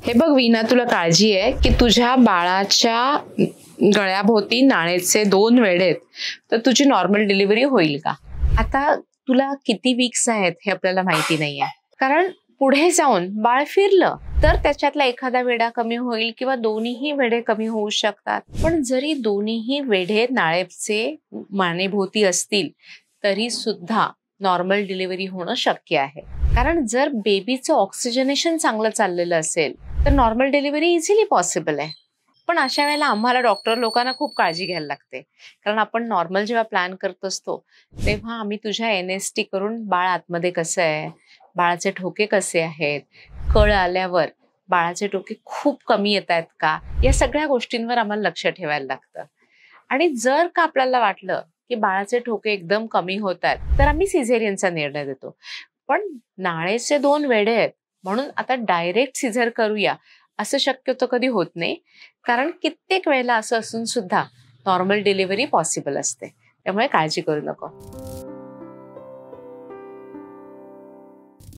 हे बघ वीणा, तुला काळजी आहे की तुझ्या बाळाच्या गळ्याभोवती नाण्याचे 2 वेढे आहेत, तर तुझी नॉर्मल डिलिव्हरी होईल का? आता तुला किती वीक्स आहेत हे आपल्याला माहिती नाहीये, कारण पुढे जाऊन बाळ फिरलं तर त्याच्यातला एखादा वेढा कमी होईल किंवा दोन्हीही वेढे कमी होऊ शकतात. पण जरी दोन्हीही वेढे नाळेचे मानेभोवती असतील तरी सुद्धा नॉर्मल डिलिव्हरी होणं शक्य आहे. कारण जर बेबीचं ऑक्सिजनेशन चांगलं चाललेलं असेल तर नॉर्मल डिलिव्हरी इझिली पॉसिबल आहे. पण अशा वेळेला आम्हाला डॉक्टर लोकांना खूप काळजी घ्यायला लागते, कारण आपण नॉर्मल जेव्हा प्लॅन करत असतो तेव्हा आम्ही तुझ्या NST करून बाळ आतमध्ये कसं आहे, बाळाचे ठोके कसे आहेत, कळ आल्यावर बाळाचे ठोके खूप कमी येत आहेत का, या सगळ्या गोष्टींवर आम्हाला लक्ष ठेवायला लागतं. आणि जर का आपल्याला वाटलं की बाळाचे ठोके एकदम कमी होत आहेत तर आम्ही सिझेरियनचा निर्णय देतो. पण नाळेचे 2 वेढे आहेत म्हणून आता डायरेक्ट सिझर करूया असं शक्यतो कधी होत नाही, कारण कित्येक वेळेला असं असून सुद्धा नॉर्मल डिलिव्हरी पॉसिबल असते. त्यामुळे काळजी करू नको.